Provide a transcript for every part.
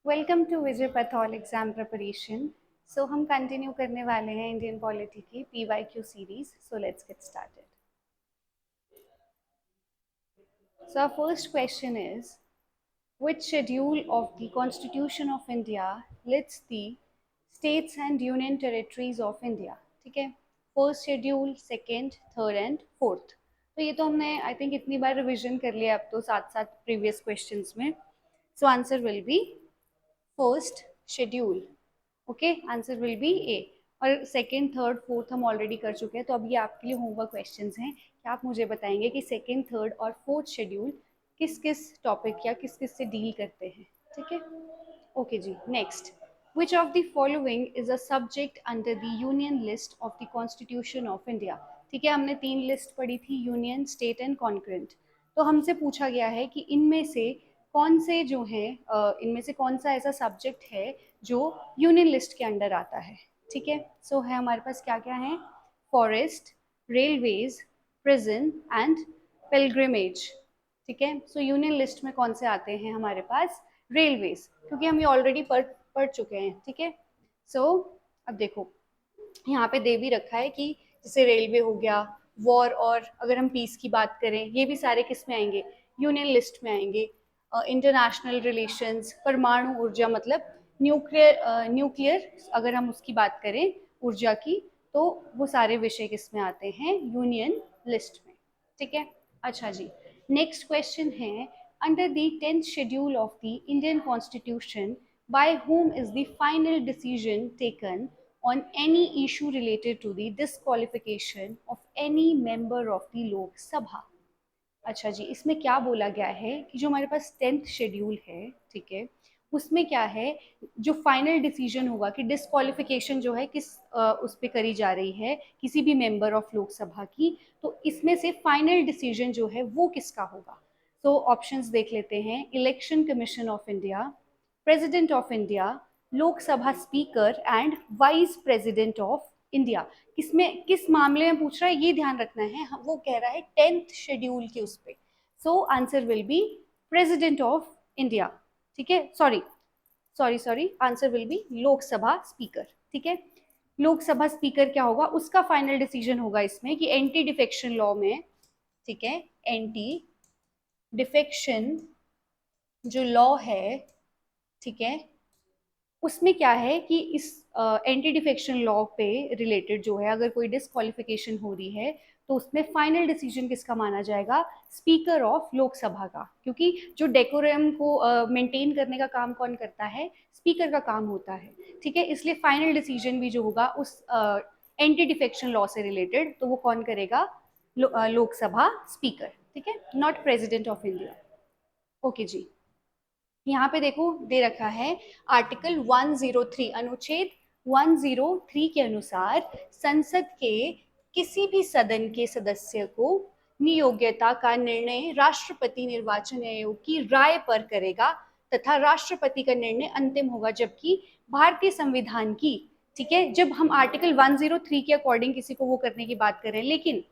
Welcome to Vijay पैथॉल exam preparation. So हम continue करने वाले हैं इंडियन पॉलिटी की PYQ series. So let's get started. So our first question is, which schedule of the Constitution of India lists the states and union territories of India? ठीक है, first schedule, second, third and fourth. तो ये तो हमने I think इतनी बार revision कर लिया अब तो साथ साथ प्रीवियस क्वेश्चंस में। So answer will be first schedule. Okay, answer will be A. और सेकेंड, थर्ड, फोर्थ हम ऑलरेडी कर चुके हैं, तो अब ये आपके लिए होमवर्क क्वेश्चंस हैं कि आप मुझे बताएंगे कि सेकेंड, थर्ड और फोर्थ शेड्यूल किस किस टॉपिक या किस किस से डील करते हैं। ठीक है, ओके जी। Next, which of the following is a subject under the union list of the constitution of India? ठीक है, हमने तीन लिस्ट पढ़ी थी, यूनियन, स्टेट एंड कॉन्करेंट। तो हमसे पूछा गया है कि इनमें से कौन से जो है इनमें से कौन सा ऐसा सब्जेक्ट है जो यूनियन लिस्ट के अंडर आता है। ठीक है, सो है हमारे पास क्या क्या है, forest, railways, prison and pilgrimage. ठीक है, सो यूनियन लिस्ट में कौन से आते हैं हमारे पास, रेलवेज, क्योंकि हम ये ऑलरेडी पढ़ चुके हैं। ठीक है, सो अब देखो यहाँ पे दे भी रखा है कि जैसे रेलवे हो गया, वॉर, और अगर हम पीस की बात करें ये भी सारे किस में आएंगे, यूनियन लिस्ट में आएंगे। इंटरनेशनल रिलेशंस, परमाणु ऊर्जा मतलब न्यूक्लियर अगर हम उसकी बात करें ऊर्जा की, तो वो सारे विषय किस में आते हैं, यूनियन लिस्ट में। ठीक है, अच्छा जी। नेक्स्ट क्वेश्चन है, under the 10th schedule of the Indian constitution by whom is the final decision taken on any issue related to the disqualification of any member of the Lok Sabha? अच्छा जी, इसमें क्या बोला गया है कि जो हमारे पास 10th शेड्यूल है, ठीक है, उसमें क्या है, जो फाइनल डिसीजन होगा कि डिस्क्वालिफिकेशन जो है किस उस पर करी जा रही है किसी भी मेंबर ऑफ लोकसभा की, तो इसमें से फाइनल डिसीजन जो है वो किसका होगा। तो ऑप्शंस देख लेते हैं, election commission of India, president of India, Lok Sabha speaker and vice president of India. किसमें किस मामले में पूछ रहा है ये ध्यान रखना है, वो कह रहा है 10th शेड्यूल के उस पे। सो answer will B president of India. ठीक है, sorry sorry sorry, answer will B Lok Sabha speaker. ठीक है, लोकसभा स्पीकर क्या होगा, उसका फाइनल डिसीजन होगा इसमें कि एंटी डिफेक्शन लॉ में, ठीक है, एंटी डिफेक्शन जो लॉ है, ठीक है, उसमें क्या है कि इस एंटी डिफेक्शन लॉ पे रिलेटेड जो है अगर कोई डिस्क्वालिफिकेशन हो रही है तो उसमें फाइनल डिसीजन किसका माना जाएगा, स्पीकर ऑफ लोकसभा का, क्योंकि जो डेकोरम को मेंटेन करने का काम कौन करता है, स्पीकर का काम होता है। ठीक है, इसलिए फाइनल डिसीजन भी जो होगा उस एंटी डिफेक्शन लॉ से रिलेटेड तो वो कौन करेगा, लोकसभा स्पीकर। ठीक है, not president of India. Okay जी, यहाँ पे देखो दे रखा है आर्टिकल 103, अनुच्छेद 103 के अनुसार संसद के किसी भी सदन के सदस्य को नियोग्यता का निर्णय राष्ट्रपति निर्वाचन आयोग की राय पर करेगा तथा राष्ट्रपति का निर्णय अंतिम होगा, जबकि भारतीय संविधान की, ठीक है, जब हम आर्टिकल 103 के अकॉर्डिंग किसी को वो करने की बात कर रहे हैं, लेकिन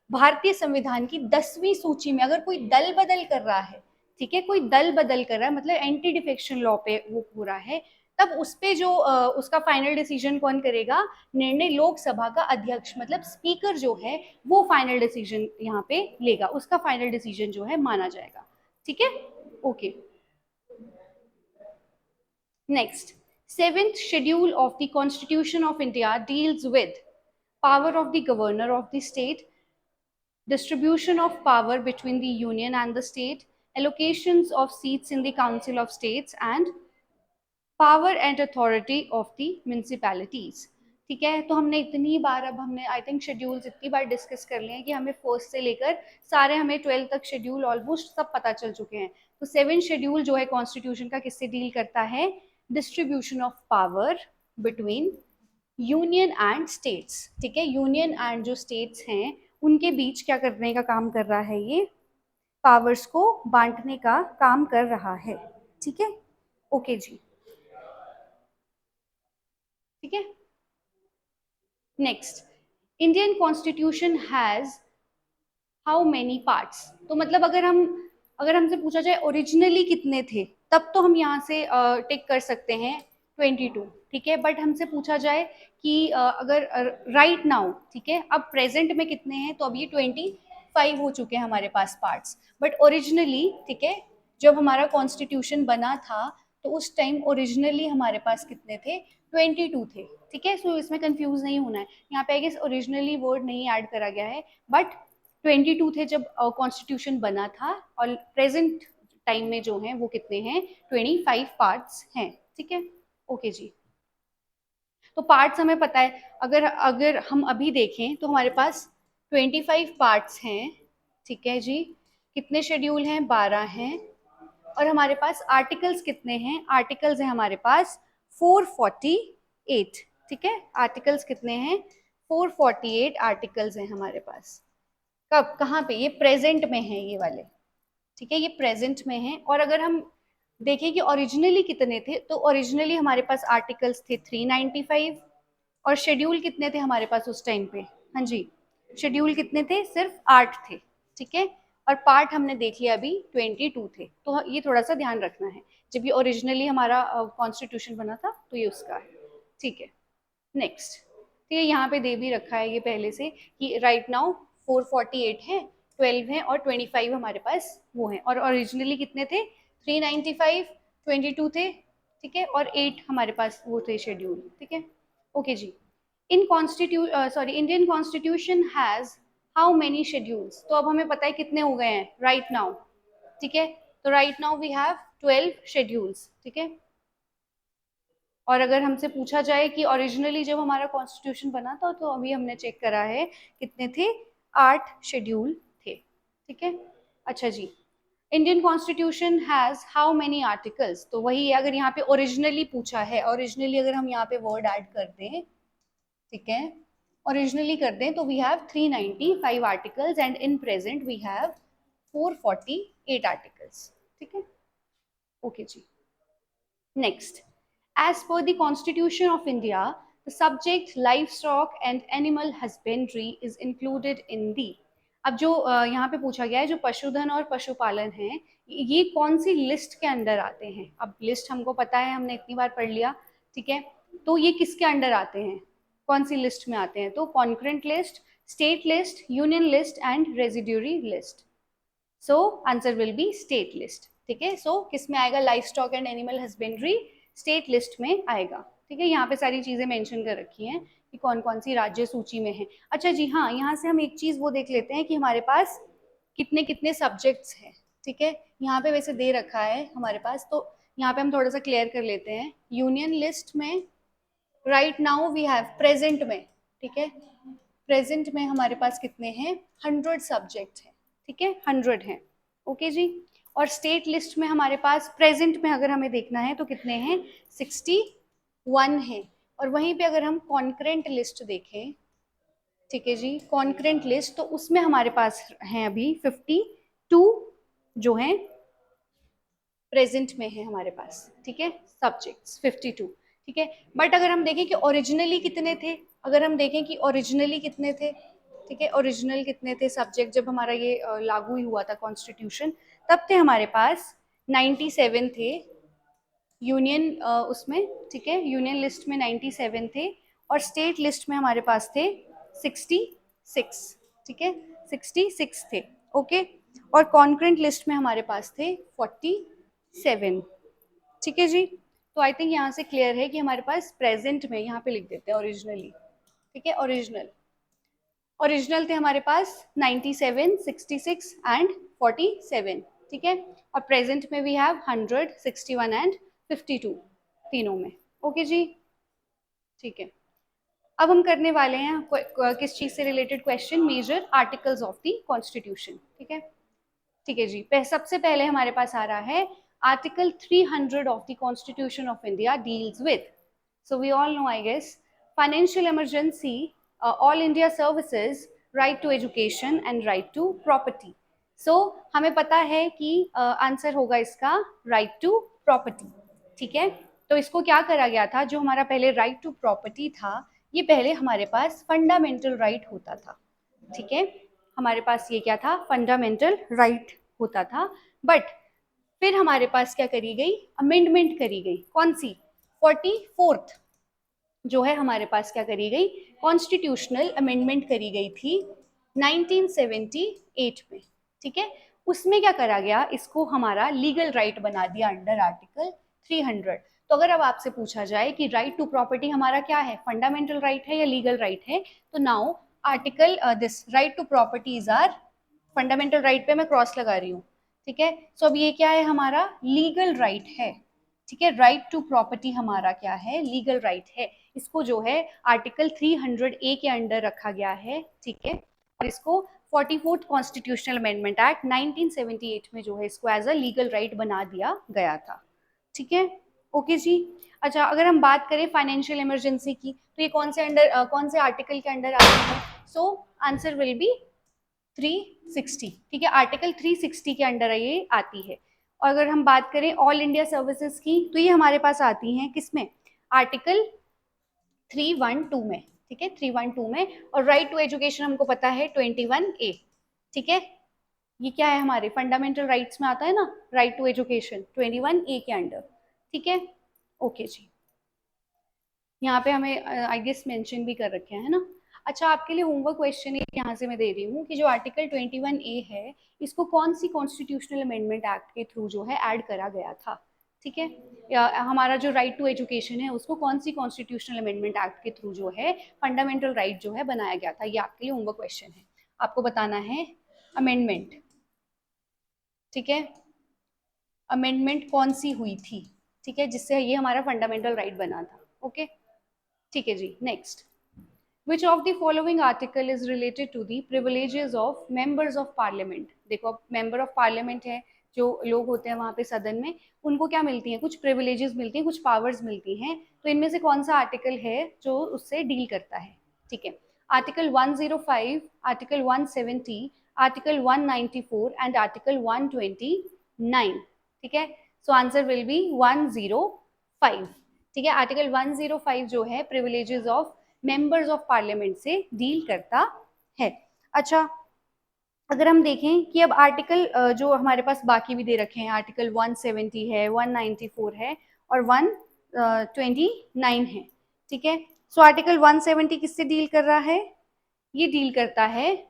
भारतीय संविधान की 10वीं सूची में अगर कोई दल बदल कर रहा है, ठीक है, कोई दल बदल कर रहा है मतलब एंटी डिफेक्शन लॉ पे वो हो रहा है, तब उस पे जो उसका फाइनल डिसीजन कौन करेगा, निर्णय लोकसभा का अध्यक्ष मतलब स्पीकर जो है वो फाइनल डिसीजन यहाँ पे लेगा, उसका फाइनल डिसीजन जो है माना जाएगा। ठीक है, okay. Next, 7th schedule of the constitution of India deals with power of the governor of the state, distribution of power between the union and the state, allocations of seats in the council of states and power and authority of the municipalities। ठीक है, तो हमने इतनी बार, अब हमने I think schedules इतनी बार discuss कर लिए हैं कि हमें फर्स्ट से लेकर सारे हमें 12 तक शेड्यूल ऑलमोस्ट सब पता चल चुके हैं। तो 7 शेड्यूल जो है कॉन्स्टिट्यूशन का किससे डील करता है, distribution of power between union and states. ठीक है, यूनियन एंड जो स्टेट्स हैं उनके बीच क्या करने का काम कर रहा है, ये पावर्स को बांटने का काम कर रहा है। ठीक है, ओके जी, ठीक है। Next, Indian constitution has how many parts. तो मतलब अगर हम अगर हमसे पूछा जाए ओरिजिनली कितने थे, तब तो हम यहाँ से टिक कर सकते हैं 22, ठीक है। बट हमसे पूछा जाए कि अगर राइट नाउ, ठीक है, अब प्रेजेंट में कितने हैं, तो अब ये 25 हो चुके हैं हमारे पास पार्ट्स। बट ओरिजिनली, ठीक है, जब हमारा कॉन्स्टिट्यूशन बना था तो उस टाइम ओरिजिनली हमारे पास कितने थे, 22 थे, ठीक है। सो इसमें कंफ्यूज नहीं होना है, यहाँ पे आई गेस ओरिजिनली वर्ड नहीं ऐड करा गया है, बट 22 थे जब कॉन्स्टिट्यूशन बना था, और प्रेजेंट टाइम में जो है वो कितने हैं, 25 पार्ट्स हैं, ठीक है। ओके जी, तो पार्ट्स हमें पता है, अगर अगर हम अभी देखें तो हमारे पास 25 पार्ट्स हैं, ठीक है जी। कितने शेड्यूल हैं, 12 हैं। और हमारे पास आर्टिकल्स कितने हैं, आर्टिकल्स हैं हमारे पास 448, ठीक है। आर्टिकल्स कितने हैं, 448 आर्टिकल्स हैं हमारे पास। कब, कहाँ पे, ये प्रेजेंट में है ये वाले, ठीक है, ये प्रेजेंट में है। और अगर हम देखें कि ओरिजिनली कितने थे, तो ओरिजिनली हमारे पास आर्टिकल्स थे 395, और शेड्यूल कितने थे हमारे पास उस टाइम पे, हाँ जी, शेड्यूल कितने थे, सिर्फ 8 थे, ठीक है। और पार्ट हमने देख लिया अभी 22 थे, तो ये थोड़ा सा ध्यान रखना है, जब ये ओरिजिनली हमारा कॉन्स्टिट्यूशन बना था तो ये उसका है, ठीक है। नेक्स्ट, तो ये यहाँ पे दे भी रखा है ये पहले से कि राइट नाउ 448 है, 12 है और 25 हमारे पास वो हैं। और ओरिजिनली कितने थे, 395, 22 थे, ठीक है, और 8 हमारे पास वो थे शेड्यूल, ठीक है। ओके जी, Indian constitution has how many schedules, तो अब हमें पता है कितने हो गए हैं राइट नाउ, ठीक है। तो right now we have 12 schedules, ठीक है। और अगर हमसे पूछा जाए कि ओरिजिनली जब हमारा कॉन्स्टिट्यूशन बना था, तो अभी हमने चेक करा है कितने थे, 8 शेड्यूल थे, ठीक है। अच्छा जी, Indian constitution has how many articles, तो वही है, अगर यहाँ पे ओरिजिनली पूछा है, ओरिजिनली अगर हम यहाँ पे वर्ड ऐड कर दें, ठीक है, ओरिजिनली कर दें, तो we have 395 articles and in present we have 448 articles, ठीक है। ओके जी, next, as per the Constitution of India, the subject livestock and animal husbandry is included in the, अब जो यहाँ पे पूछा गया है, जो पशुधन और पशुपालन है, ये कौन सी लिस्ट के अंडर आते हैं। अब लिस्ट हमको पता है, हमने इतनी बार पढ़ लिया, ठीक है, तो ये किसके अंडर आते हैं, कौन सी लिस्ट में आते हैं, तो concurrent list, state list, union list and residuary list. So answer will B state list, ठीक है। सो किस में आएगा, life stock and animal husbandry state list में आएगा, ठीक है। यहाँ पे सारी चीजें मेंशन कर रखी हैं कि कौन कौन सी राज्य सूची में है। अच्छा जी हाँ, यहाँ से हम एक चीज वो देख लेते हैं कि हमारे पास कितने कितने सब्जेक्ट्स हैं, ठीक है। यहाँ पे वैसे दे रखा है हमारे पास, तो यहाँ पे हम थोड़ा सा क्लियर कर लेते हैं। यूनियन लिस्ट में right now we have present में, ठीक है, प्रेजेंट में हमारे पास कितने हैं, 100 सब्जेक्ट हैं, ठीक है, 100 हैं, ओके जी। और स्टेट लिस्ट में हमारे पास प्रेजेंट में अगर हमें देखना है तो कितने हैं, 61 है। और वहीं पे अगर हम कॉन्करेंट लिस्ट देखें, ठीक है जी, कॉन्करेंट लिस्ट, तो उसमें हमारे पास हैं अभी 52 जो हैं प्रेजेंट में है हमारे पास, ठीक है, सब्जेक्ट्स 52, ठीक है। बट अगर हम देखें कि ओरिजिनली कितने थे, अगर हम देखें कि ओरिजिनली कितने थे, ठीक है, ओरिजिनल कितने थे सब्जेक्ट जब हमारा ये लागू ही हुआ था कॉन्स्टिट्यूशन, तब थे हमारे पास 97 थे यूनियन उसमें, ठीक है, यूनियन लिस्ट में 97 थे, और स्टेट लिस्ट में हमारे पास थे 66, ठीक है, 66 थे, ओके। और कॉन्करेंट लिस्ट में हमारे पास थे 47, ठीक है जी। तो आई थिंक यहाँ से क्लियर है कि हमारे पास प्रेजेंट में, यहाँ पे लिख देते हैं ओरिजिनली, ठीक है, ओरिजिनल थे हमारे पास 97, 66 एंड 47, ठीक है। और प्रेजेंट में वी हैव 100, 61 एंड 52 तीनों में, ओके जी, ठीक है। अब हम करने वाले हैं किस चीज से related question, major articles of the constitution, ठीक है, ठीक है जी। सबसे पहले हमारे पास आ रहा है article 300 of the constitution of India deals with, so we all know I guess, financial emergency, all India services, right to education and right to property. So हमें पता है कि आंसर होगा इसका राइट टू प्रॉपर्टी, ठीक है। तो इसको क्या करा गया था, जो हमारा पहले राइट टू प्रॉपर्टी था, ये पहले हमारे पास फंडामेंटल राइट होता था, ठीक है, हमारे पास ये क्या था, फंडामेंटल राइट होता था। बट फिर हमारे पास क्या करी गई, अमेंडमेंट करी गई, कौन सी, 44th जो है हमारे पास क्या करी गई, कॉन्स्टिट्यूशनल अमेंडमेंट करी गई थी 1978 में, ठीक है। उसमें क्या करा गया, इसको हमारा लीगल राइट बना दिया अंडर आर्टिकल 300। तो अगर अब आपसे पूछा जाए कि राइट टू प्रॉपर्टी हमारा क्या है, फंडामेंटल राइट है या लीगल राइट है, तो now article this right to property is our fundamental right पे मैं क्रॉस लगा रही हूँ, ठीक है। सो अब ये क्या है, हमारा लीगल राइट है, ठीक है। राइट टू प्रॉपर्टी हमारा क्या है, लीगल राइट है। इसको जो है आर्टिकल 300A के अंडर रखा गया है, ठीक है। और इसको 44th कॉन्स्टिट्यूशनल अमेंडमेंट एक्ट 1978 में जो है इसको एज अ लीगल राइट बना दिया गया था, ठीक है। ओके जी। अच्छा, अगर हम बात करें फाइनेंशियल इमरजेंसी की, तो ये कौन से अंडर कौन से आर्टिकल के अंडर आते हैं, सो आंसर विल बी 360, ठीक है। आर्टिकल 360 के अंडर ये आती है। और अगर हम बात करें ऑल इंडिया सर्विसेज की, तो ये हमारे पास आती हैं किसमें, आर्टिकल 312 में, ठीक है, 312 में। और राइट टू एजुकेशन हमको पता है 21A, ठीक है। ये क्या है, हमारे फंडामेंटल राइट्स में आता है ना, राइट टू एजुकेशन 21A के अंडर, ठीक है। ओके जी, यहाँ पे हमें आई गेस मेंशन भी कर रखे हैं ना। अच्छा, आपके लिए होमवर्क क्वेश्चन एक यहाँ से मैं दे रही हूँ कि जो आर्टिकल 21A है, इसको कौन सी कॉन्स्टिट्यूशनल अमेंडमेंट एक्ट के थ्रू जो है ऐड करा गया था, ठीक है। हमारा जो राइट टू एजुकेशन है उसको कौन सी कॉन्स्टिट्यूशनल अमेंडमेंट एक्ट के थ्रू जो है फंडामेंटल राइट जो है बनाया गया था, ये आपके लिए होमवर्क क्वेश्चन है। आपको बताना है अमेंडमेंट, ठीक है, अमेंडमेंट कौन सी हुई थी, ठीक है, जिससे ये हमारा फंडामेंटल राइट बना था। ओके, ठीक है जी। Next, Which of the following article is related to the privileges of members of parliament? देखो, अब member of parliament है, जो लोग होते हैं वहाँ पे सदन में, उनको क्या मिलती हैं, कुछ privileges मिलती हैं, कुछ powers मिलती हैं। तो इनमें से कौन सा आर्टिकल है जो उससे डील करता है, ठीक है। Article 105, article 170, article 194 and article 129, ठीक है। सो आंसर विल बी 105, ठीक है। आर्टिकल 105 जो है privileges of members of parliament से डील करता है। अच्छा, अगर हम देखें कि अब आर्टिकल जो हमारे पास बाकी भी दे रखे हैं, आर्टिकल 170 है, 194 है और 129 है, ठीक है। सो आर्टिकल 170 किससे डील कर रहा है, ये डील करता है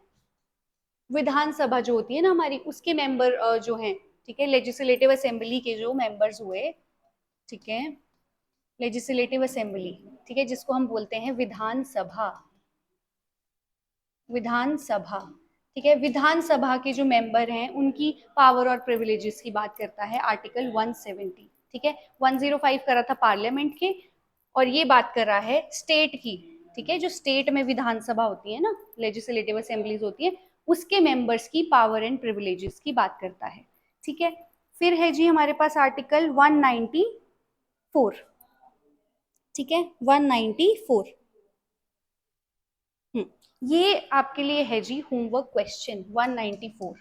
विधानसभा जो होती है ना हमारी, उसके मेंबर जो हैं, ठीक है, लेजिस्लेटिव असेंबली के जो मेंबर्स हुए, ठीक है, लेजिस्लेटिव असेंबली, ठीक है, जिसको हम बोलते हैं विधानसभा, विधानसभा, ठीक है। विधानसभा के जो मेंबर हैं उनकी पावर और प्रिविलेजेस की बात करता है आर्टिकल 170, ठीक है। 105 कर रहा था पार्लियामेंट के, और ये बात कर रहा है स्टेट की, ठीक है, जो स्टेट में विधानसभा होती है ना, लेजिस्लेटिव असेंबलीज होती है, उसके मेंबर्स की पावर एंड प्रिविलेजेस की बात करता है, ठीक है। फिर है जी हमारे पास आर्टिकल 194, ठीक है, 194। ये आपके लिए है जी होमवर्क क्वेश्चन 194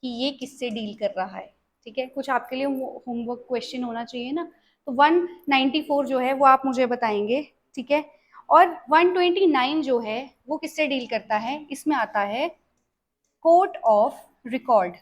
कि ये किससे डील कर रहा है, ठीक है। कुछ आपके लिए होमवर्क क्वेश्चन होना चाहिए ना, तो 194 जो है वो आप मुझे बताएंगे, ठीक है। और 129 जो है वो किससे डील करता है, इसमें आता है कोर्ट ऑफ रिकॉर्ड,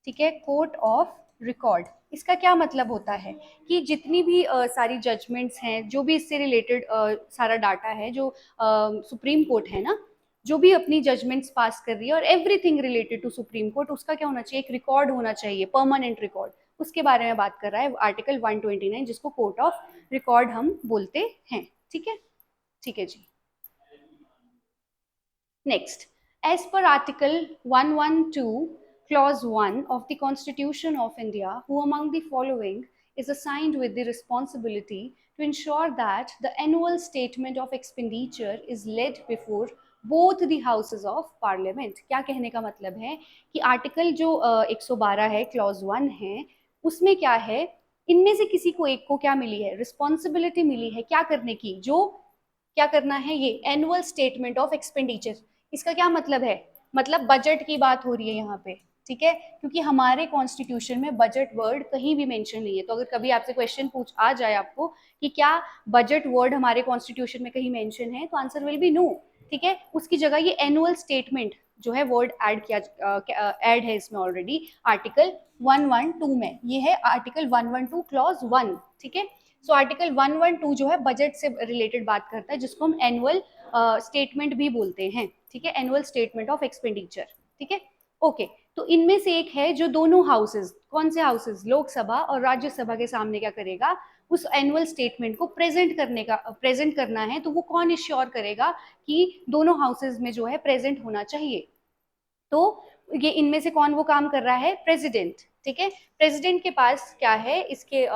ठीक है, कोर्ट ऑफ रिकॉर्ड। इसका क्या मतलब होता है कि जितनी भी सारी जजमेंट्स हैं, जो भी इससे रिलेटेड सारा डाटा है, जो सुप्रीम कोर्ट है ना, जो भी अपनी जजमेंट्स पास कर रही है और everything related to supreme court, उसका क्या होना चाहिए, एक रिकॉर्ड होना चाहिए, परमानेंट रिकॉर्ड। उसके बारे में बात कर रहा है आर्टिकल 129, जिसको कोर्ट ऑफ रिकॉर्ड हम बोलते हैं, ठीक है, ठीक है जी। Next, as per article 112 Clause 1 of the Constitution of India, who among the following is assigned with the responsibility to ensure that the annual statement of expenditure is laid before both the houses of parliament? क्या कहने का मतलब है कि article जो 112 है, clause 1 है, उसमें क्या है, इनमें से किसी को एक को क्या मिली है, रिस्पॉन्सिबिलिटी मिली है क्या करने की, जो क्या करना है, ये एनुअल स्टेटमेंट ऑफ एक्सपेंडिचर। इसका क्या मतलब है, मतलब बजट की बात हो रही है यहाँ पे, ठीक है, क्योंकि हमारे कॉन्स्टिट्यूशन में बजट वर्ड कहीं भी मेंशन नहीं है। तो अगर कभी आपसे क्वेश्चन पूछ आ जाए आपको कि क्या बजट वर्ड हमारे कॉन्स्टिट्यूशन में कहीं मेंशन है, तो आंसर विल बी नो, ठीक है। उसकी जगह ये एनुअल स्टेटमेंट जो है वर्ड ऐड किया ऐड है इसमें ऑलरेडी आर्टिकल 112 में। ये है आर्टिकल 112 क्लॉज 1, ठीक है। सो आर्टिकल 112 जो है बजट से रिलेटेड बात करता है, जिसको हम एनुअल स्टेटमेंट भी बोलते हैं, ठीक है, एनुअल स्टेटमेंट ऑफ एक्सपेंडिचर, ठीक है। ओके, तो इनमें से एक है जो दोनों हाउसेज, कौन से हाउसेज, लोकसभा और राज्यसभा के सामने क्या करेगा, उस एनुअल स्टेटमेंट को प्रेजेंट करना है। तो वो कौन इश्योर करेगा कि दोनों हाउसेज में जो है प्रेजेंट होना चाहिए। तो ये इनमें से कौन वो काम कर रहा है, प्रेसिडेंट, ठीक है। प्रेसिडेंट के पास क्या है, इसके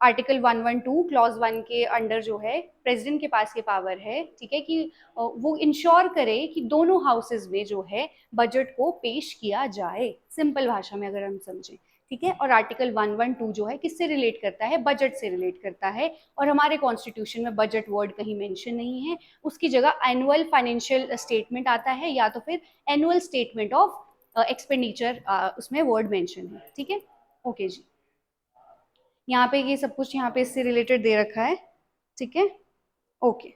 आर्टिकल 112 क्लॉज 1 के अंडर जो है प्रेसिडेंट के पास ये पावर है, ठीक है, कि वो इंश्योर करे कि दोनों हाउसेज में जो है बजट को पेश किया जाए, सिंपल भाषा में अगर हम समझें, ठीक है। और आर्टिकल 112 जो है किससे रिलेट करता है, बजट से रिलेट करता है। और हमारे कॉन्स्टिट्यूशन में बजट वर्ड कहीं मेंशन नहीं है, उसकी जगह एनुअल फाइनेंशियल स्टेटमेंट आता है, या तो फिर एनुअल स्टेटमेंट ऑफ एक्सपेंडिचर उसमें वर्ड मेंशन है, ठीक है। ओके जी, यहाँ पे ये सब कुछ यहाँ पे इससे रिलेटेड दे रखा है, ठीक है। Okay,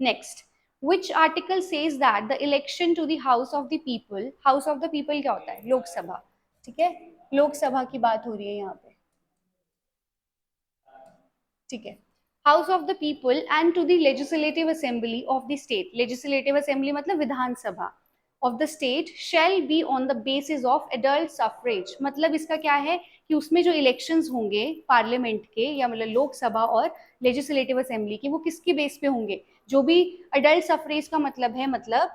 next, which article says that the election to the house of the people क्या होता है, लोकसभा, ठीक है, लोकसभा की बात हो रही है यहाँ पे, ठीक है। House of the people and to the legislative assembly of the state, legislative assembly मतलब Vidhan Sabha of the state, shall be on the basis of adult suffrage. मतलब इसका क्या है कि उसमें जो इलेक्शंस होंगे पार्लियामेंट के या मतलब लोकसभा और लेजिस्लेटिव असेंबली के, वो किसके बेस पे होंगे, जो भी अडल्ट सफरेज का मतलब है, मतलब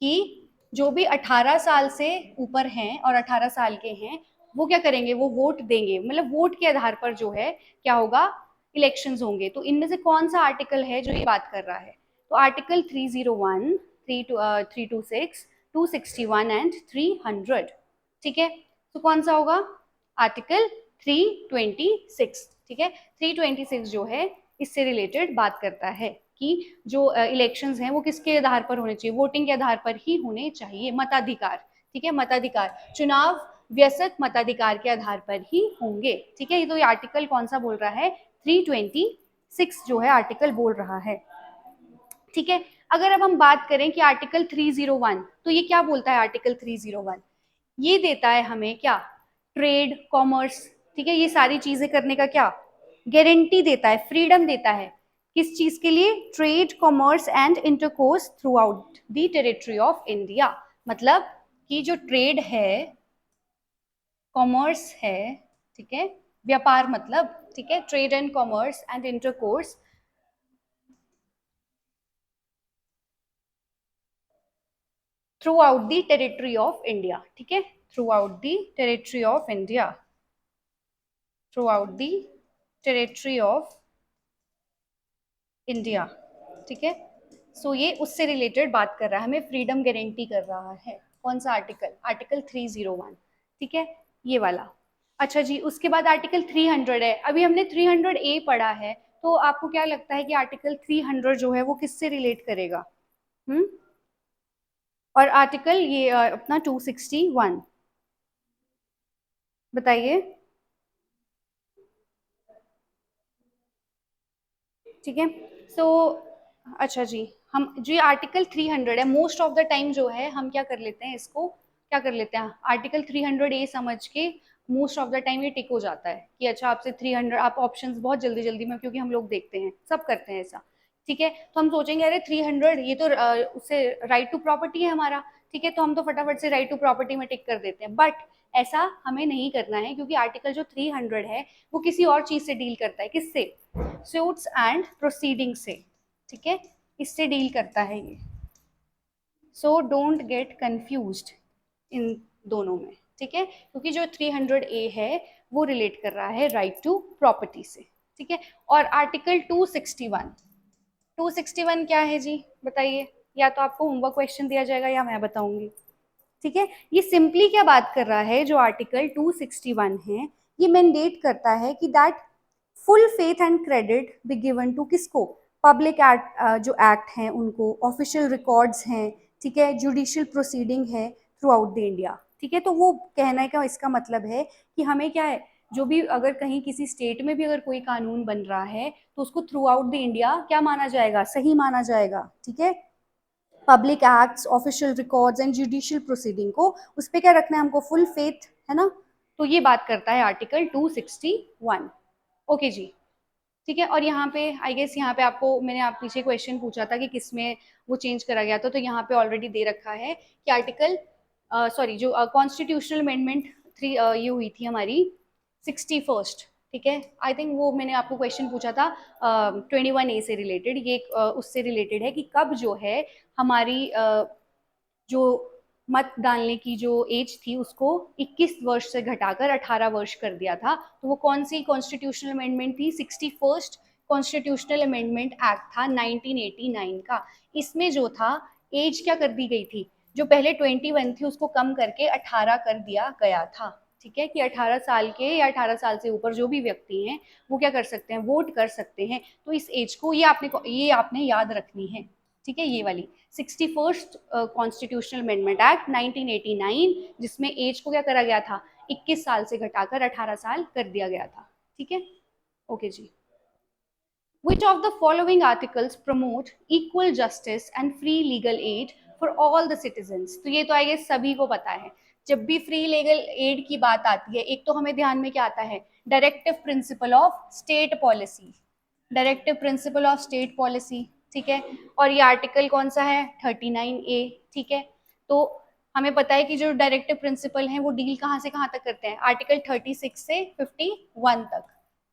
कि जो भी 18 साल से ऊपर हैं और 18 साल के हैं, वो क्या करेंगे, वो वोट देंगे, मतलब वोट के आधार पर जो है क्या होगा, इलेक्शंस होंगे। तो इनमें से कौन सा आर्टिकल है जो ये बात कर रहा है, तो आर्टिकल 301, 326, 261 एंड 300, ठीक है। तो कौन सा होगा, आर्टिकल 326, ठीक है। 326 जो है इससे रिलेटेड बात करता है कि जो इलेक्शंस हैं वो किसके आधार पर होने चाहिए, वोटिंग के आधार पर ही होने चाहिए, मताधिकार, ठीक है, मताधिकार, चुनाव व्यसक मताधिकार के आधार पर ही होंगे, ठीक है। तो ये आर्टिकल कौन सा बोल रहा है, 326 जो है आर्टिकल बोल रहा है, ठीक है। अगर अब हम बात करें कि आर्टिकल 301, तो ये क्या बोलता है, आर्टिकल 301 ये देता है हमें क्या, ट्रेड, कॉमर्स, ठीक है, ये सारी चीजें करने का क्या गारंटी देता है, फ्रीडम देता है, किस चीज के लिए, trade, commerce and intercourse through out the territory of India. मतलब कि जो ट्रेड है, कॉमर्स है, ठीक है, व्यापार मतलब, ठीक है, trade and commerce and intercourse through out the territory of India, ठीक है, throughout the territory of India, through out the territory of India, ठीक है। सो ये उससे रिलेटेड बात कर रहा है, हमें फ्रीडम गारंटी कर रहा है, कौन सा आर्टिकल, आर्टिकल 301, ठीक है, ये वाला। अच्छा जी, उसके बाद आर्टिकल 300 है, अभी हमने 300 ए पढ़ा है, तो आपको क्या लगता है कि आर्टिकल 300 जो है वो किससे रिलेट करेगा, और आर्टिकल ये अपना 261 बताइए, ठीक है। सो अच्छा जी, हम जो ये आर्टिकल 300 है, मोस्ट ऑफ द टाइम जो है हम क्या कर लेते हैं, इसको क्या कर लेते हैं, आर्टिकल 300 ए समझ के मोस्ट ऑफ द टाइम ये टिक हो जाता है कि अच्छा आपसे 300, आप ऑप्शंस बहुत जल्दी जल्दी में, क्योंकि हम लोग देखते हैं सब करते हैं ऐसा, ठीक है। तो हम सोचेंगे अरे 300 ये तो उससे राइट टू प्रॉपर्टी है हमारा, ठीक है, तो हम तो फटाफट से राइट टू प्रॉपर्टी में टिक कर देते हैं, बट ऐसा हमें नहीं करना है, क्योंकि आर्टिकल जो 300 है वो किसी और चीज से डील करता है, किससे, सूट्स एंड प्रोसीडिंग से, ठीक है, इससे डील करता है ये। सो डोंट गेट कंफ्यूज्ड इन दोनों में, ठीक है, क्योंकि जो 300 ए है वो रिलेट कर रहा है राइट टू प्रॉपर्टी से, ठीक है। और आर्टिकल 261, 261 क्या है जी बताइए, या तो आपको होमवर्क क्वेश्चन दिया जाएगा या मैं बताऊंगी, ठीक है। ये सिंपली क्या बात कर रहा है, जो आर्टिकल 261 है ये मैंडेट करता है कि that full faith and credit be given to किसको, पब्लिक एक्ट, जो एक्ट हैं उनको, ऑफिशियल रिकॉर्ड्स हैं, ठीक है, जुडिशियल प्रोसीडिंग है थ्रू आउट द इंडिया, ठीक है। तो वो कहने का इसका मतलब है कि हमें क्या है, जो भी अगर कहीं किसी स्टेट में भी अगर कोई कानून बन रहा है तो उसको थ्रू आउट द इंडिया क्या माना जाएगा, सही माना जाएगा, ठीक है। Public acts, official records and judicial proceeding को उस पर क्या रखना है हमको, फुल फेथ, है ना। तो ये बात करता है आर्टिकल 261। ओके जी, ठीक है। और यहाँ पे आई गेस यहाँ पे आपको मैंने आप पीछे क्वेश्चन पूछा था कि किस में वो चेंज करा गया था, तो यहाँ पे ऑलरेडी दे रखा है कि आर्टिकल सॉरी जो कॉन्स्टिट्यूशनल अमेंडमेंट 3 ये हुई थी हमारी 61st, ठीक है। आई थिंक वो मैंने आपको क्वेश्चन पूछा था 21A से रिलेटेड, ये उससे रिलेटेड है कि कब जो है हमारी जो मत डालने की जो एज थी उसको 21 वर्ष से घटाकर 18 वर्ष कर दिया था। तो वो कौन सी कॉन्स्टिट्यूशनल अमेंडमेंट थी, 61st कॉन्स्टिट्यूशनल अमेंडमेंट एक्ट था 1989 का। इसमें जो था एज क्या कर दी गई थी, जो पहले 21 थी उसको कम करके 18 कर दिया गया था, ठीक है। कि 18 साल के या 18 साल से ऊपर जो भी व्यक्ति हैं वो क्या कर सकते हैं, वोट कर सकते हैं। तो इस एज को ये आपने याद रखनी है, ठीक है। ये वाली 61st कॉन्स्टिट्यूशनल अमेंडमेंट एक्ट 1989, जिसमें एज को क्या करा गया था, 21 साल से घटाकर 18 साल कर दिया गया था, ठीक है। ओके जी। Which of the following articles promote equal justice and free legal aid for all the citizens? तो ये तो आई गेस सभी को पता है, जब भी फ्री लीगल एड की बात आती है एक तो हमें ध्यान में क्या आता है, directive principle of state policy, directive principle of state policy, ठीक है। और ये आर्टिकल कौन सा है, 39A, ठीक है। तो हमें पता है कि जो डायरेक्टिव प्रिंसिपल हैं वो डील कहाँ से कहाँ तक करते हैं, आर्टिकल 36 से 51 तक,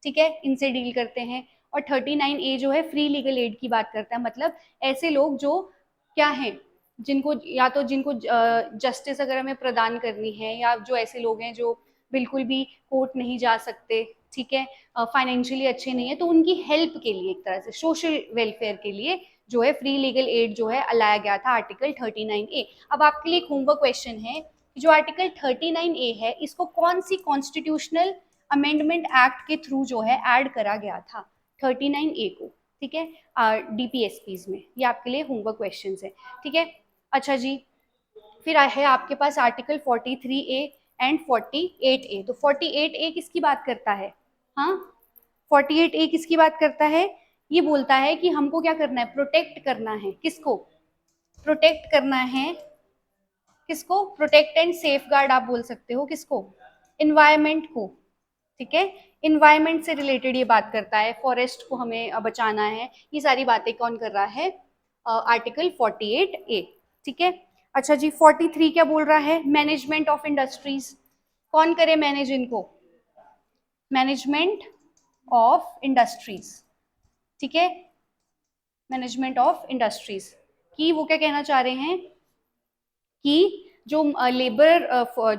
ठीक है, इनसे डील करते हैं। और 39A जो है फ्री लीगल एड की बात करता है, मतलब ऐसे लोग जो क्या हैं, जिनको या तो जिनको जस्टिस अगर हमें प्रदान करनी है, या जो ऐसे लोग हैं जो बिल्कुल भी कोर्ट नहीं जा सकते, ठीक है, फाइनेंशियली अच्छे नहीं है, तो उनकी हेल्प के लिए एक तरह से सोशल वेलफेयर के लिए जो है फ्री लीगल एड जो है लाया गया था आर्टिकल 39A। अब आपके लिए एक होमवर्क क्वेश्चन है कि जो आर्टिकल 39A है इसको कौन सी कॉन्स्टिट्यूशनल अमेंडमेंट एक्ट के थ्रू जो है ऐड करा गया था 39A को, ठीक है, DPSPs में। ये आपके लिए होमवर्क क्वेश्चन है, ठीक है। अच्छा जी, फिर है आपके पास आर्टिकल 43A एंड 48A। तो 48A किसकी बात करता है, हाँ 48A किसकी बात करता है, ये बोलता है कि हमको क्या करना है, प्रोटेक्ट करना है, किसको प्रोटेक्ट करना है, किसको प्रोटेक्ट एंड सेफ गार्ड आप बोल सकते हो, किसको, इन्वायरमेंट को, ठीक है। इन्वायरमेंट से रिलेटेड ये बात करता है, फॉरेस्ट को हमें बचाना है, ये सारी बातें कौन कर रहा है, आर्टिकल 48A, ठीक है। अच्छा जी, 43 क्या बोल रहा है, मैनेजमेंट ऑफ इंडस्ट्रीज, कौन करे मैनेज इनको, मैनेजमेंट ऑफ इंडस्ट्रीज, ठीक है, मैनेजमेंट ऑफ इंडस्ट्रीज की वो क्या कहना चाह रहे हैं कि जो लेबर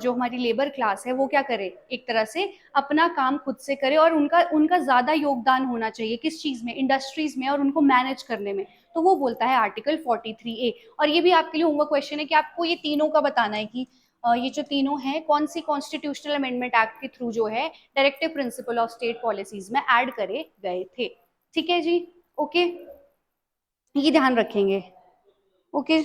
जो हमारी लेबर क्लास है वो क्या करे, एक तरह से अपना काम खुद से करे, और उनका उनका ज्यादा योगदान होना चाहिए किस चीज में, इंडस्ट्रीज में, और उनको मैनेज करने में। तो वो बोलता है आर्टिकल 43A। और ये भी आपके लिए होमवर्क क्वेश्चन है कि आपको ये तीनों का बताना है कि ये जो तीनों हैं कौन सी कॉन्स्टिट्यूशनल अमेंडमेंट एक्ट के थ्रू जो है directive principle of state policies में ऐड करे गए थे, ठीक है जी। ओके, ये ध्यान रखेंगे, ओके,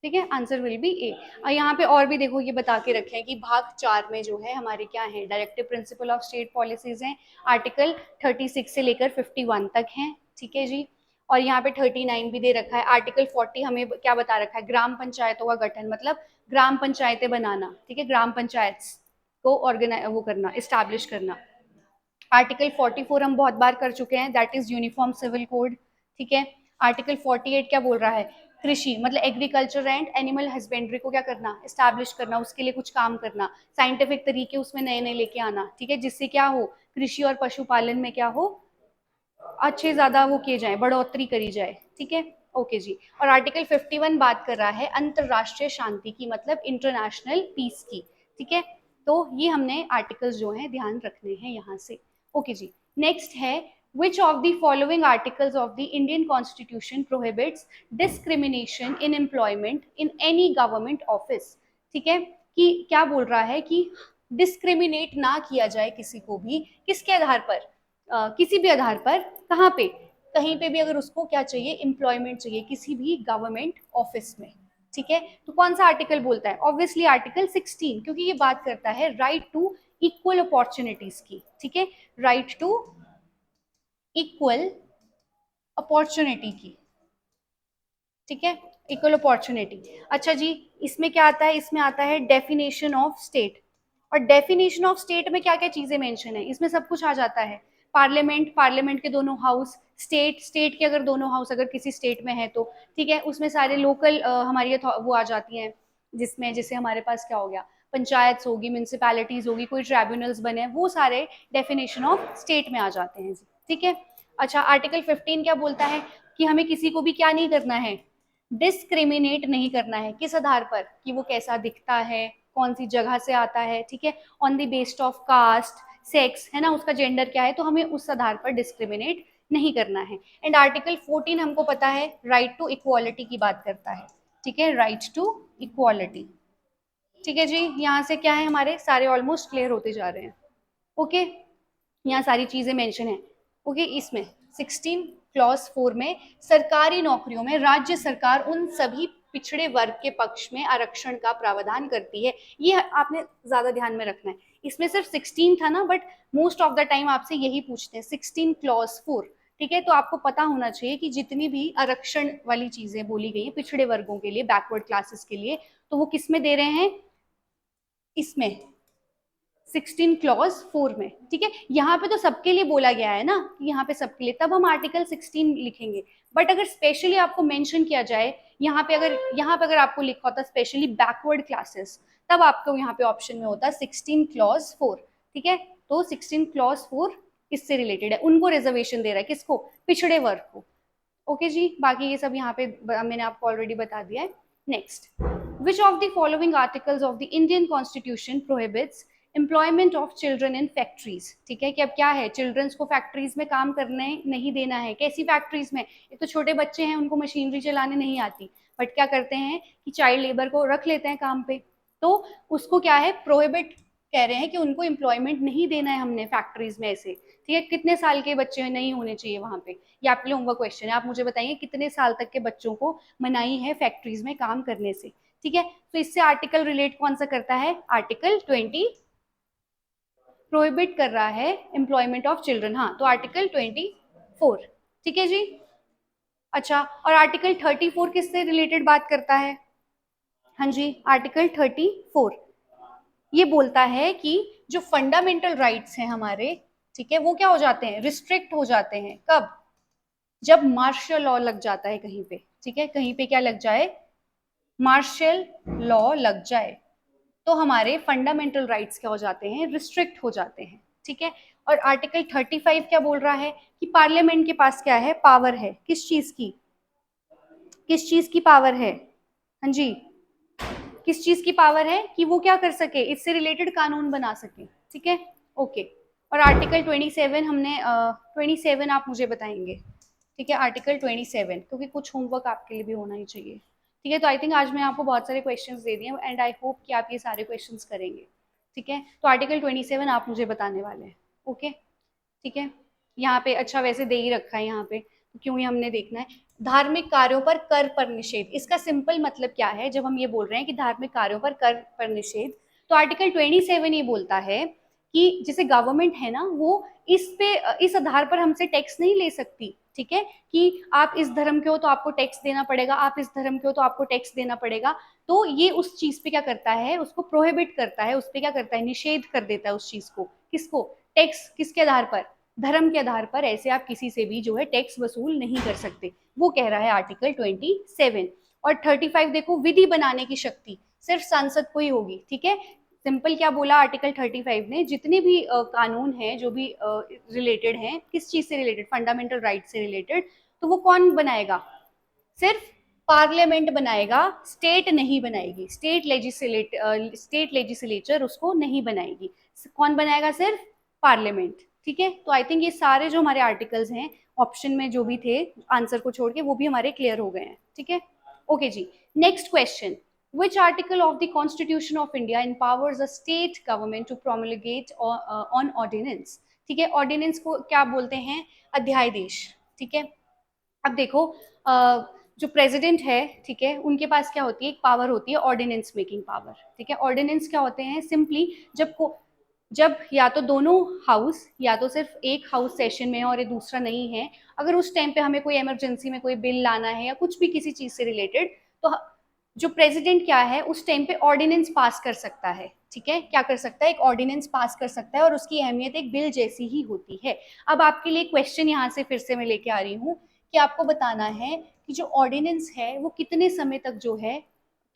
ठीक है, आंसर विल बी ए। और यहाँ पे और भी देखो ये बता के रखे हैं कि भाग 4 में जो है हमारे क्या है, directive principle of state policies हैं, आर्टिकल 36 से लेकर 51 तक हैं, ठीक है जी। और यहाँ पे 39 भी दे रखा है, आर्टिकल 40 हमें क्या बता रखा है, ग्राम पंचायतों का गठन, मतलब ग्राम पंचायतें बनाना, ठीक है, ग्राम पंचायत को ऑर्गेनाइज वो करना, इस्टेब्लिश करना। आर्टिकल 44 हम बहुत बार कर चुके हैं, that is uniform civil code, ठीक है। आर्टिकल 48 क्या बोल रहा है, कृषि मतलब एग्रीकल्चर एंड एनिमल हस्बेंड्री को क्या करना, इस्टेब्लिश करना, उसके लिए कुछ काम करना, साइंटिफिक तरीके उसमें नए नए लेके आना, ठीक है, जिससे क्या हो, कृषि और पशुपालन में क्या हो, अच्छे ज्यादा वो किए जाए, बढ़ोतरी करी जाए, ठीक है। ओके जी। और आर्टिकल 51 बात कर रहा है अंतरराष्ट्रीय शांति की, मतलब इंटरनेशनल पीस की, ठीक है। तो ये हमने आर्टिकल्स जो हैं ध्यान रखने हैं यहाँ से। ओके जी, नेक्स्ट है which of the following articles of the Indian Constitution prohibits discrimination in employment in any government office, ठीक है। कि क्या बोल रहा है कि डिस्क्रिमिनेट ना किया जाए किसी को भी, किसके आधार पर, किसी भी आधार पर, कहाँ पे, कहीं पे भी अगर उसको क्या चाहिए, एम्प्लॉयमेंट चाहिए किसी भी गवर्नमेंट ऑफिस में, ठीक है। तो कौन सा आर्टिकल बोलता है, ऑब्वियसली आर्टिकल 16, क्योंकि ये बात करता है राइट टू इक्वल अपॉर्चुनिटीज की, ठीक है, राइट टू इक्वल अपॉर्चुनिटी की, ठीक है, इक्वल अपॉर्चुनिटी। अच्छा जी, इसमें क्या आता है, इसमें आता है डेफिनेशन ऑफ स्टेट। और डेफिनेशन ऑफ स्टेट में क्या क्या चीजें मेंशन है, इसमें सब कुछ आ जाता है। पार्लियामेंट, पार्लियामेंट के दोनों हाउस, स्टेट, स्टेट के अगर दोनों हाउस अगर किसी स्टेट में है तो ठीक है, उसमें सारे लोकल हमारी वो आ जाती हैं, जिसमें जैसे हमारे पास क्या हो गया, पंचायत होगी, म्यूनसिपैलिटीज होगी, कोई ट्राइब्यूनल्स बने, वो सारे डेफिनेशन ऑफ स्टेट में आ जाते हैं। ठीक है। अच्छा, आर्टिकल 15 क्या बोलता है कि हमें किसी को भी क्या नहीं करना है, डिस्क्रिमिनेट नहीं करना है। किस आधार पर, कि वो कैसा दिखता है, कौन सी जगह से आता है, ठीक है, on the based of caste, sex, है ना, उसका जेंडर क्या है, तो हमें उस आधार पर डिस्क्रिमिनेट नहीं करना है। एंड आर्टिकल 14 हमको पता है राइट टू इक्वालिटी की बात करता है। ठीक है, राइट टू इक्वालिटी। ठीक है जी, यहाँ से क्या है, हमारे सारे ऑलमोस्ट क्लियर होते जा रहे हैं। ओके, यहाँ सारी चीजें मेंशन है। ओके, इसमें 16 क्लॉज 4 में सरकारी नौकरियों में राज्य सरकार उन सभी पिछड़े वर्ग के पक्ष में आरक्षण का प्रावधान करती है। ये आपने ज्यादा ध्यान में रखना है। इसमें सिर्फ 16 था ना, but most of the time आपसे यही पूछते हैं, 16 क्लॉज 4। ठीक है, तो आपको पता होना चाहिए कि जितनी भी आरक्षण वाली चीजें बोली गई है पिछड़े वर्गों के लिए, बैकवर्ड क्लासेस के लिए, तो वो किस में दे रहे हैं, इसमें 16 क्लॉज 4 में। ठीक है, यहाँ पे तो सबके लिए बोला गया है ना, यहाँ पे सबके लिए, तब हम आर्टिकल 16 लिखेंगे। बट अगर स्पेशली आपको मेंशन किया जाए, यहाँ पे अगर आपको लिखा होता स्पेशली बैकवर्ड क्लासेस, तब आपको यहाँ पे ऑप्शन में होता 16 क्लॉज 4। ठीक है, तो 16 क्लॉज 4 इससे रिलेटेड है, उनको रिजर्वेशन दे रहा है, किसको, पिछड़े वर्ग को। ओके जी, बाकी ये सब यहाँ पे मैंने आपको ऑलरेडी बता दिया है। Next, which of the following articles of the Indian constitution prohibits employment of children in factories. ठीक है, कि अब क्या है, चिल्ड्रंस को फैक्ट्रीज में काम करने नहीं देना है। कैसी फैक्ट्रीज में, एक तो छोटे बच्चे हैं, उनको मशीनरी चलाने नहीं आती, बट क्या करते हैं कि चाइल्ड लेबर को रख लेते हैं काम पे, तो उसको क्या है, प्रोहिबिट कह रहे हैं कि उनको एम्प्लॉयमेंट नहीं देना है हमने फैक्ट्रीज में ऐसे। ठीक है, कितने साल के बच्चे नहीं होने चाहिए वहां पे, ये आपके लिए होमवर्क क्वेश्चन है। आप मुझे बताइए कितने साल तक के बच्चों को मनाही है फैक्ट्रीज में काम करने से। ठीक है, तो इससे आर्टिकल रिलेट कौन सा करता है, आर्टिकल 20 प्रोहिबिट कर रहा है एम्प्लॉयमेंट ऑफ चिल्ड्रन। हाँ, तो आर्टिकल 24। ठीक है जी। अच्छा, और आर्टिकल 34 किससे रिलेटेड बात करता है, हाँ जी, आर्टिकल 34 ये बोलता है कि जो फंडामेंटल राइट्स हैं हमारे, ठीक है, वो क्या हो जाते हैं, रिस्ट्रिक्ट हो जाते हैं। कब, जब मार्शल लॉ लग जाता है कहीं पे। ठीक है, कहीं पे क्या लग जाए, मार्शल लॉ लग जाए, तो हमारे फंडामेंटल राइट्स क्या हो जाते हैं, रिस्ट्रिक्ट हो जाते हैं। ठीक है, और आर्टिकल 35 क्या बोल रहा है कि पार्लियामेंट के पास क्या है, पावर है, किस चीज की, किस चीज की पावर है, हाँ जी, किस चीज की पावर है कि वो क्या कर सके, इससे रिलेटेड कानून बना सके। ठीक है, ओके। और आर्टिकल 27 हमने 27 आप मुझे बताएंगे। ठीक है, आर्टिकल 27, क्योंकि कुछ होमवर्क आपके लिए भी होना ही चाहिए। ठीक है, तो आई थिंक आज मैं आपको बहुत सारे क्वेश्चंस दे दिए एंड आई होप कि आप ये सारे क्वेश्चंस करेंगे। ठीक है, तो आर्टिकल 27 आप मुझे बताने वाले हैं। ओके, ठीक है, यहाँ पे अच्छा वैसे दे ही रखा है यहाँ पे, तो क्यों ही हमने देखना है। धार्मिक कार्यों पर कर पर निषेध, इसका सिंपल मतलब क्या है, जब हम ये बोल रहे हैं कि धार्मिक कार्यों पर कर पर निषेध, तो आर्टिकल 27 ये बोलता है कि जैसे गवर्नमेंट है ना, वो इस पे इस आधार पर हमसे टैक्स नहीं ले सकती। ठीक है, कि आप इस धर्म के हो तो आपको टैक्स देना पड़ेगा, आप इस धर्म के हो तो आपको टैक्स देना पड़ेगा। तो ये उस चीज पे क्या करता है, उसको प्रोहिबिट करता है, उस पे क्या करता है, निषेध कर देता है उस चीज को। किसको, टैक्स, किसके आधार पर, धर्म के आधार पर ऐसे आप किसी से भी जो है टैक्स वसूल नहीं कर सकते, वो कह रहा है आर्टिकल 27। और 35 देखो, विधि बनाने की शक्ति सिर्फ सांसद को ही होगी। ठीक है, सिंपल क्या बोला आर्टिकल 35 ने, जितने भी कानून हैं जो भी रिलेटेड हैं, किस चीज से रिलेटेड, फंडामेंटल राइट से रिलेटेड, तो वो कौन बनाएगा, सिर्फ पार्लियामेंट बनाएगा, स्टेट नहीं बनाएगी, स्टेट लेजिस्लेचर उसको नहीं बनाएगी। कौन बनाएगा, सिर्फ पार्लियामेंट। ठीक है, तो आई थिंक ये सारे जो हमारे आर्टिकल्स हैं ऑप्शन में जो भी थे आंसर को छोड़ के, वो भी हमारे क्लियर हो गए हैं। ठीक है, ओके जी। Next question, which article of the constitution of india empowers a state government to promulgate on ordinance। ठीक है, ऑर्डिनेंस को क्या बोलते हैं, अध्यादेश। ठीक है, अब देखो जो प्रेसिडेंट है, ठीक है, उनके पास क्या होती है, एक पावर होती है ऑर्डिनेंस मेकिंग पावर। ठीक है, ऑर्डिनेंस क्या होते हैं, सिंपली जब जब या तो दोनों हाउस, या तो सिर्फ एक हाउस सेशन में है और ये दूसरा नहीं है, अगर उस टाइम पे हमें कोई इमरजेंसी में कोई बिल लाना है या कुछ भी किसी चीज से रिलेटेड, तो जो प्रेसिडेंट क्या है उस टाइम पे ऑर्डिनेंस पास कर सकता है। ठीक है, क्या कर सकता है, एक ऑर्डिनेंस पास कर सकता है और उसकी अहमियत एक बिल जैसी ही होती है। अब आपके लिए क्वेश्चन यहाँ से फिर से मैं लेके आ रही हूँ कि आपको बताना है कि जो ऑर्डिनेंस है वो कितने समय तक जो है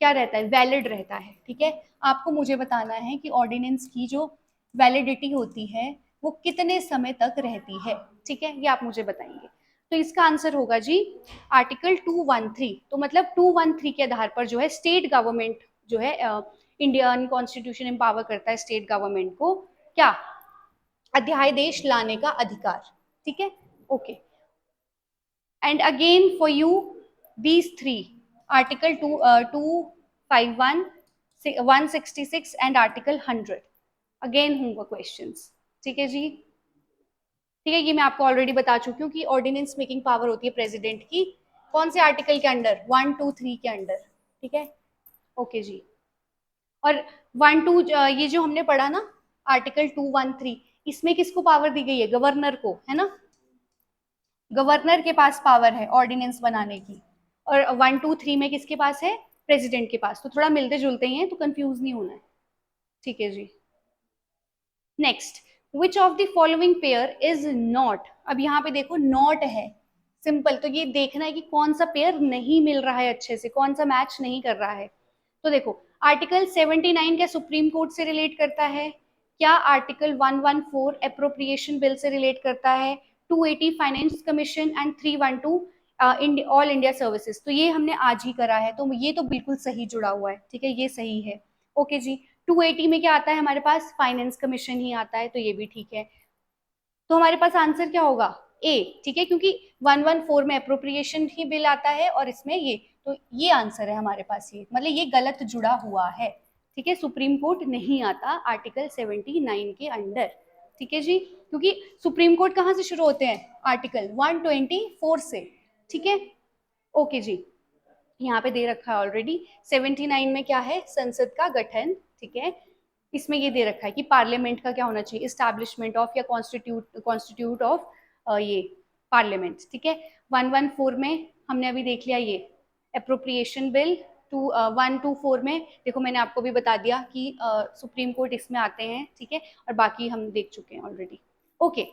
क्या रहता है, वैलिड रहता है। ठीक है, आपको मुझे बताना है कि ऑर्डिनेंस की जो वैलिडिटी होती है वो कितने समय तक रहती है। ठीक है, ये आप मुझे बताएंगे। तो इसका आंसर होगा जी आर्टिकल 213। तो मतलब 213 के आधार पर जो है स्टेट गवर्नमेंट जो है इंडियन कॉन्स्टिट्यूशन एम्पावर करता है स्टेट गवर्नमेंट को क्या, अध्यादेश लाने का अधिकार। ठीक है, okay. And again for you these three, article 251, 166 and article 100 again होंगे क्वेश्चंस। ठीक है जी, ठीक है, ये मैं आपको ऑलरेडी बता चुकी हूँ कि ऑर्डिनेंस मेकिंग पावर होती है प्रेसिडेंट की, कौन से आर्टिकल के अंडर, 123 के अंडर। ठीक है, ओके जी। और 12 ये जो हमने पढ़ा ना आर्टिकल 213, इसमें किसको पावर दी गई है, गवर्नर को, है ना, गवर्नर के पास पावर है ऑर्डिनेंस बनाने की। और 123 में किसके पास है, प्रेसिडेंट के पास। तो थोड़ा मिलते जुलते ही हैं, तो कंफ्यूज नहीं होना है। ठीक है जी, next, which of the following pair is not. अब यहाँ पे देखो नॉट है, सिंपल, तो ये देखना है कि कौन सा पेयर नहीं मिल रहा है अच्छे से, कौन सा मैच नहीं कर रहा है। तो देखो आर्टिकल 79 क्या सुप्रीम कोर्ट से रिलेट करता है, क्या आर्टिकल 114 अप्रोप्रिएशन बिल से रिलेट करता है, 280 finance commission and 312 all India services. तो ये हमने आज ही करा है, तो ये तो बिल्कुल सही जुड़ा हुआ है। ठीक है, ये सही है। ओके जी, 280 में क्या आता है हमारे पास, फाइनेंस कमीशन ही आता है, तो ये भी ठीक है। तो हमारे पास आंसर क्या होगा, ए। ठीक है, क्योंकि 114 में अप्रोप्रिएशन ही बिल आता है और इसमें ये, तो ये आंसर है हमारे पास, ये मतलब ये गलत जुड़ा हुआ है। ठीक है, सुप्रीम कोर्ट नहीं आता आर्टिकल 79 के अंडर। ठीक है जी, क्योंकि सुप्रीम कोर्ट कहाँ से शुरू होते हैं, आर्टिकल 124 से। ठीक है, ओके जी, यहाँ पे दे रखा है ऑलरेडी 79 में क्या है, संसद का गठन। ठीक है, इसमें ये दे रखा है कि पार्लियामेंट का क्या होना चाहिए, इस्टेब्लिशमेंट ऑफ या कॉन्स्टिट्यूट ऑफ ये पार्लियामेंट। ठीक है, 114 में हमने अभी देख लिया ये अप्रोप्रिएशन बिल। 124 में देखो मैंने आपको भी बता दिया कि सुप्रीम कोर्ट इसमें आते हैं। ठीक है, और बाकी हम देख चुके हैं already. Okay,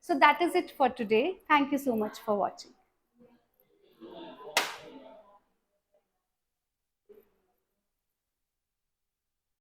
so that is it for today, thank you so much for watching.